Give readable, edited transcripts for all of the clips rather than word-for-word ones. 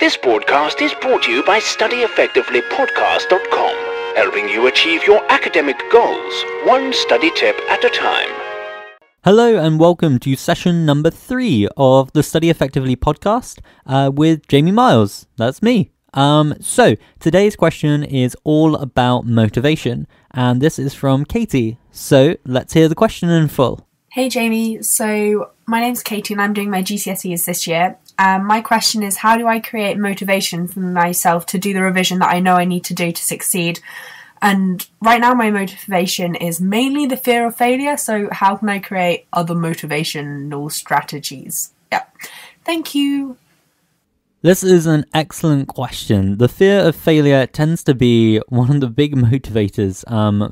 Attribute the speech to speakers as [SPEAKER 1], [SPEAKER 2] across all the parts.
[SPEAKER 1] This broadcast is brought to you by StudyEffectivelyPodcast.com, helping you achieve your academic goals, one study tip at a time.
[SPEAKER 2] Hello and welcome to session number 3 of the Study Effectively podcast with Jamie Miles. That's me. So today's question is all about motivation, and this is from Katie. So let's hear the question in full.
[SPEAKER 3] Hey Jamie, so my name's Katie and I'm doing my GCSEs this year. My question is, how do I create motivation for myself to do the revision that I know I need to do to succeed? And right now my motivation is mainly the fear of failure, so how can I create other motivational strategies? Yeah, thank you.
[SPEAKER 2] This is an excellent question. The fear of failure tends to be one of the big motivators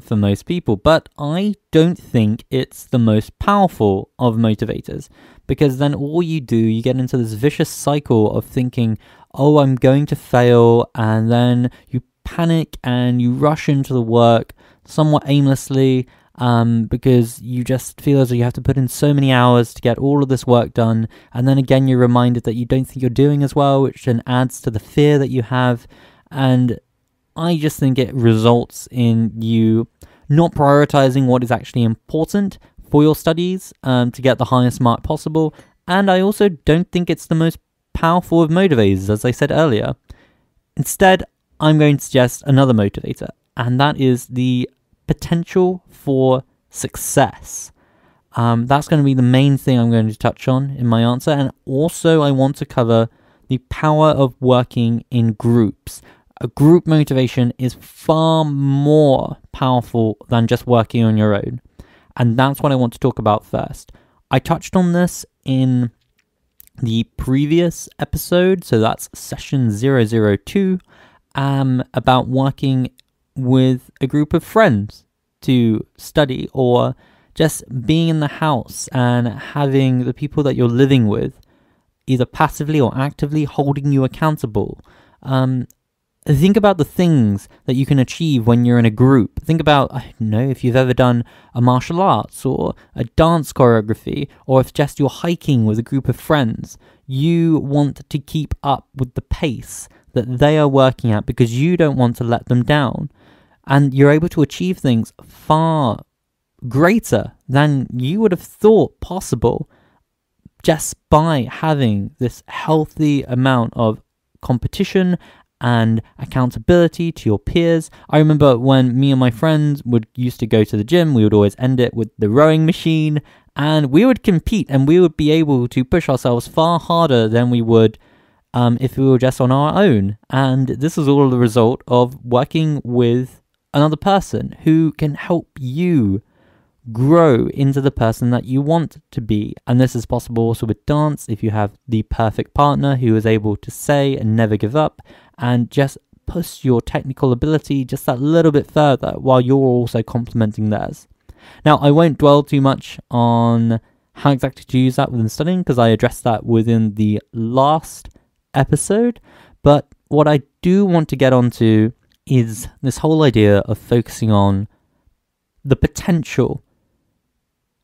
[SPEAKER 2] for most people, but I don't think it's the most powerful of motivators, because then all you do, you get into this vicious cycle of thinking, oh, I'm going to fail, and then you panic and you rush into the work somewhat aimlessly, because you just feel as though you have to put in so many hours to get all of this work done, and then again you're reminded that you don't think you're doing as well, which then adds to the fear that you have. And I just think it results in you not prioritizing what is actually important for your studies to get the highest mark possible. And I also don't think it's the most powerful of motivators, as I said earlier. Instead, I'm going to suggest another motivator, and that is the potential for success. That's going to be the main thing I'm going to touch on in my answer, and also I want to cover the power of working in groups. A group motivation is far more powerful than just working on your own, and that's what I want to talk about first. I touched on this in the previous episode, so that's session 002, about working with a group of friends to study, or just being in the house and having the people that you're living with either passively or actively holding you accountable. Think about the things that you can achieve when you're in a group. Think about, I don't know, if you've ever done a martial arts or a dance choreography, or if just you're hiking with a group of friends. You want to keep up with the pace that they are working at because you don't want to let them down. And you're able to achieve things far greater than you would have thought possible just by having this healthy amount of competition and accountability to your peers. I remember when me and my friends used to go to the gym, we would always end it with the rowing machine, and we would compete and we would be able to push ourselves far harder than we would if we were just on our own. And this is all the result of working with another person who can help you grow into the person that you want to be. And this is possible also with dance, if you have the perfect partner who is able to say and never give up and just push your technical ability just that little bit further while you're also complementing theirs. Now, I won't dwell too much on how exactly to use that within studying, because I addressed that within the last episode, but what I do want to get onto is this whole idea of focusing on the potential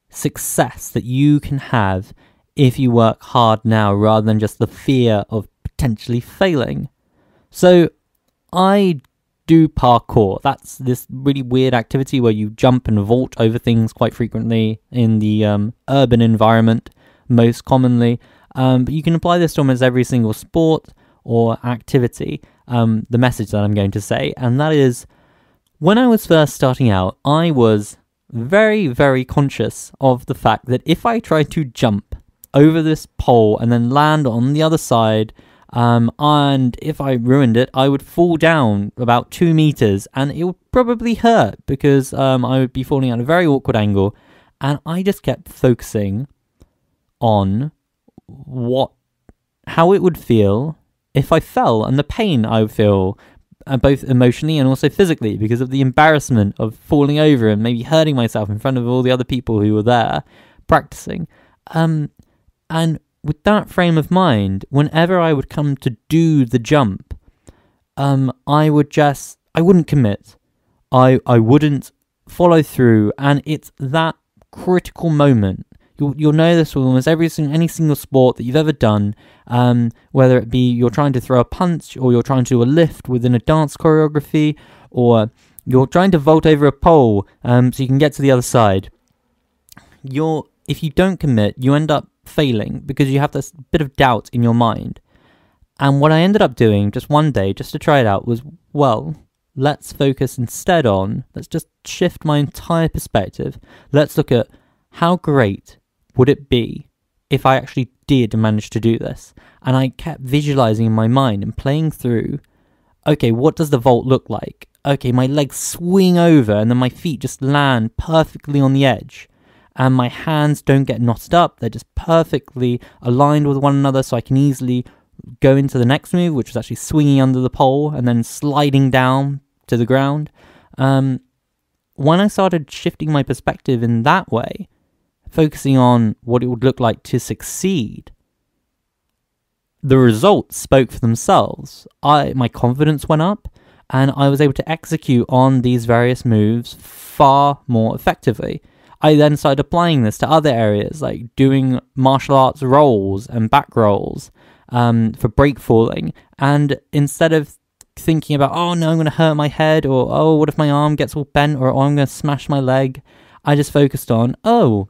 [SPEAKER 2] success that you can have if you work hard now, rather than just the fear of potentially failing. So I do parkour. That's this really weird activity where you jump and vault over things quite frequently in the urban environment, most commonly. But you can apply this to almost every single sport or activity. The message that I'm going to say, and that is, when I was first starting out, I was very, very conscious of the fact that if I tried to jump over this pole and then land on the other side, and if I ruined it, I would fall down about 2 meters, and it would probably hurt because I would be falling at a very awkward angle, and I just kept focusing on how it would feel if I fell, and the pain I would feel, both emotionally and also physically, because of the embarrassment of falling over and maybe hurting myself in front of all the other people who were there practicing. And with that frame of mind, whenever I would come to do the jump, I wouldn't commit. I wouldn't follow through, and it's that critical moment. You'll know this with almost any single sport that you've ever done, whether it be you're trying to throw a punch, or you're trying to do a lift within a dance choreography, or you're trying to vault over a pole so you can get to the other side. If you don't commit, you end up failing because you have this bit of doubt in your mind. And what I ended up doing just one day, just to try it out, was, well, let's focus instead on, let's just shift my entire perspective. Let's look at how great would it be if I actually did manage to do this. And I kept visualizing in my mind and playing through, okay, what does the vault look like? Okay, my legs swing over and then my feet just land perfectly on the edge. And my hands don't get knotted up. They're just perfectly aligned with one another, so I can easily go into the next move, which was actually swinging under the pole and then sliding down to the ground. When I started shifting my perspective in that way, focusing on what it would look like to succeed, the results spoke for themselves. My confidence went up, and I was able to execute on these various moves far more effectively. I then started applying this to other areas, like doing martial arts rolls and back rolls for break falling. And instead of thinking about, oh no, I'm going to hurt my head, or oh, what if my arm gets all bent, or oh, I'm going to smash my leg, I just focused on, oh,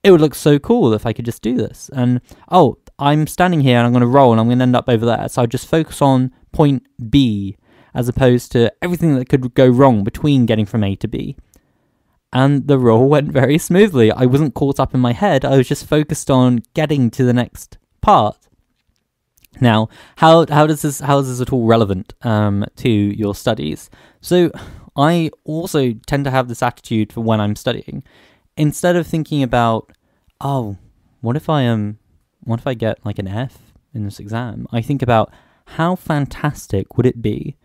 [SPEAKER 2] it would look so cool if I could just do this. And oh, I'm standing here and I'm going to roll and I'm going to end up over there. So I just focus on point B as opposed to everything that could go wrong between getting from A to B. And the roll went very smoothly. I wasn't caught up in my head. I was just focused on getting to the next part. Now, how is this at all relevant to your studies? So I also tend to have this attitude for when I'm studying. Instead of thinking about, oh, what if I get like an F in this exam? I think about how fantastic would it be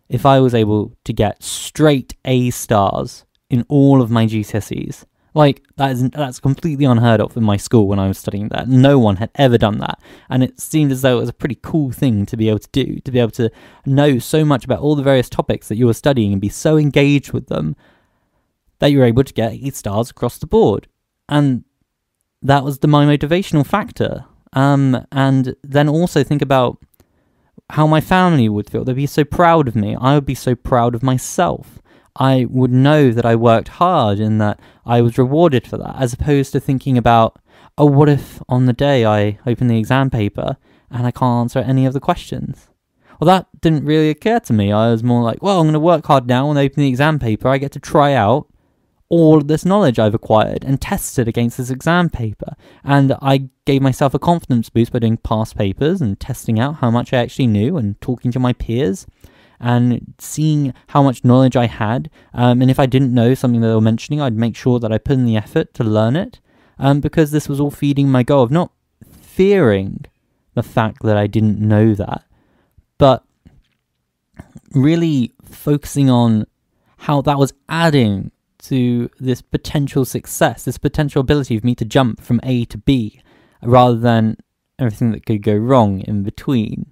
[SPEAKER 2] if I was able to get straight A stars in all of my GCSEs. Like, that's completely unheard of in my school when I was studying that. No one had ever done that. And it seemed as though it was a pretty cool thing to be able to do, to be able to know so much about all the various topics that you were studying and be so engaged with them that you were able to get 8 stars across the board. And that was my motivational factor. And then also think about how my family would feel. They'd be so proud of me. I would be so proud of myself. I would know that I worked hard and that I was rewarded for that, as opposed to thinking about, oh, what if on the day I open the exam paper and I can't answer any of the questions? Well, that didn't really occur to me. I was more like, well, I'm going to work hard now and open the exam paper. I get to try out all of this knowledge I've acquired and test it against this exam paper. And I gave myself a confidence boost by doing past papers and testing out how much I actually knew and talking to my peers and seeing how much knowledge I had. And if I didn't know something that they were mentioning, I'd make sure that I put in the effort to learn it, because this was all feeding my goal of not fearing the fact that I didn't know that, but really focusing on how that was adding to this potential success, this potential ability of me to jump from A to B, rather than everything that could go wrong in between.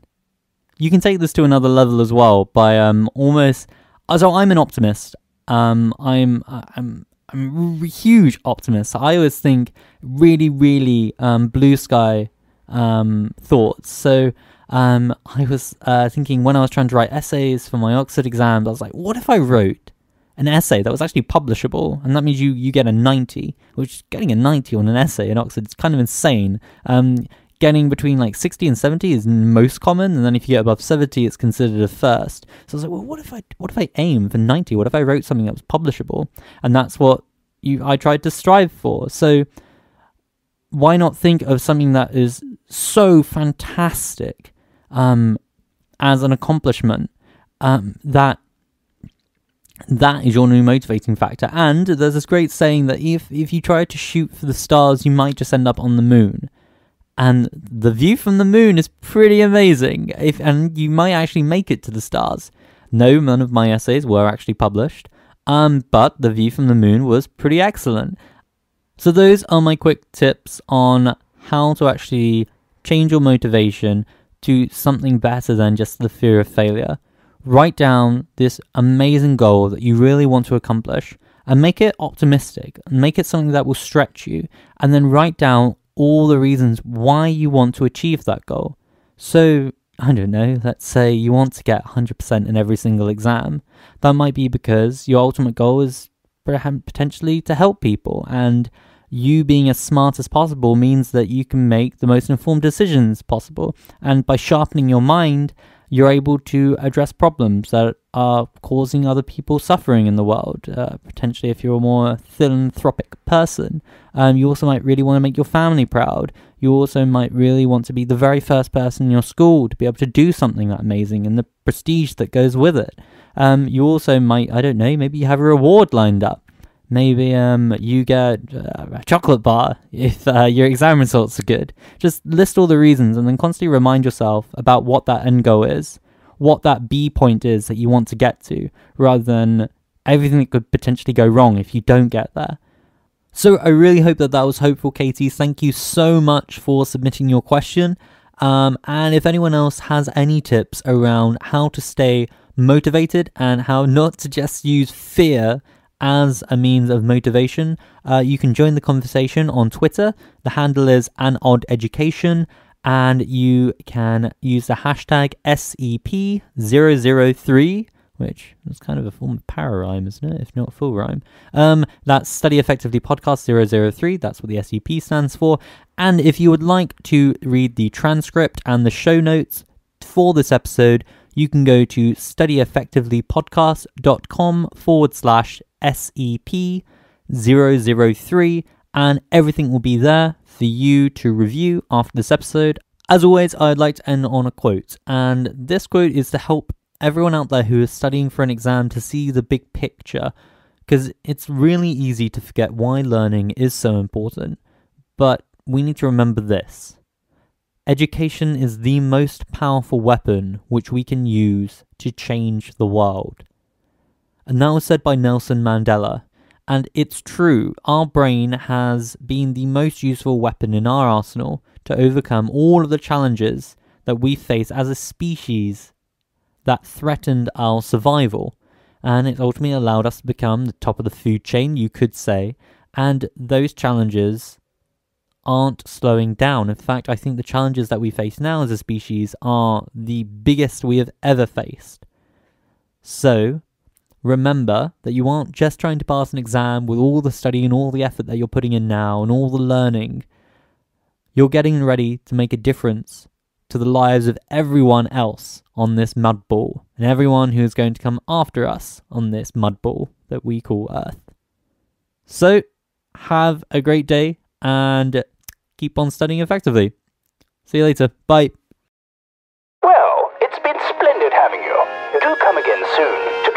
[SPEAKER 2] You can take this to another level as well by so I'm an optimist. I'm a huge optimist. I always think really, really blue sky thoughts. So I was thinking when I was trying to write essays for my Oxford exams, I was like, what if I wrote an essay that was actually publishable? And that means you get a 90, which getting a 90 on an essay in Oxford is kind of insane. Getting between like 60 and 70 is most common, and then if you get above 70, it's considered a first. So I was like, well, what if I aim for 90? What if I wrote something that was publishable? And that's what I tried to strive for. So why not think of something that is so fantastic as an accomplishment that is your new motivating factor? And there's this great saying that if you try to shoot for the stars, you might just end up on the moon. And the view from the moon is pretty amazing, and you might actually make it to the stars. No, none of my essays were actually published, but the view from the moon was pretty excellent. So those are my quick tips on how to actually change your motivation to something better than just the fear of failure. Write down this amazing goal that you really want to accomplish, and make it optimistic, and make it something that will stretch you, and then write down all the reasons why you want to achieve that goal. So, I don't know, let's say you want to get 100% in every single exam. That might be because your ultimate goal is potentially to help people, and you being as smart as possible means that you can make the most informed decisions possible. And by sharpening your mind, you're able to address problems that are causing other people suffering in the world. Potentially, if you're a more philanthropic person, you also might really want to make your family proud. You also might really want to be the very first person in your school to be able to do something that amazing and the prestige that goes with it. You also might, I don't know, maybe you have a reward lined up. Maybe you get a chocolate bar if your exam results are good. Just list all the reasons and then constantly remind yourself about what that end goal is, what that B point is that you want to get to, rather than everything that could potentially go wrong if you don't get there. So I really hope that was hopeful, Katie. Thank you so much for submitting your question. And if anyone else has any tips around how to stay motivated and how not to just use fear as a means of motivation, you can join the conversation on Twitter. The handle is AnOddEducation, and you can use the hashtag SEP003, which is kind of a form of para rhyme, isn't it? If not full rhyme. That's Study Effectively Podcast 003. That's what the SEP stands for. And if you would like to read the transcript and the show notes for this episode, you can go to studyeffectivelypodcast.com/SEP003, and everything will be there for you to review after this episode. As always, I'd like to end on a quote, and this quote is to help everyone out there who is studying for an exam to see the big picture, because it's really easy to forget why learning is so important, but we need to remember this. Education is the most powerful weapon which we can use to change the world. And that was said by Nelson Mandela. And it's true, our brain has been the most useful weapon in our arsenal to overcome all of the challenges that we face as a species that threatened our survival. And it's ultimately allowed us to become the top of the food chain, you could say. And those challenges aren't slowing down. In fact, I think the challenges that we face now as a species are the biggest we have ever faced. So, remember that you aren't just trying to pass an exam with all the study and all the effort that you're putting in now and all the learning. You're getting ready to make a difference to the lives of everyone else on this mud ball and everyone who is going to come after us on this mud ball that we call Earth. So, have a great day and keep on studying effectively. See you later. Bye.
[SPEAKER 1] Well, it's been splendid having you. Do come again soon to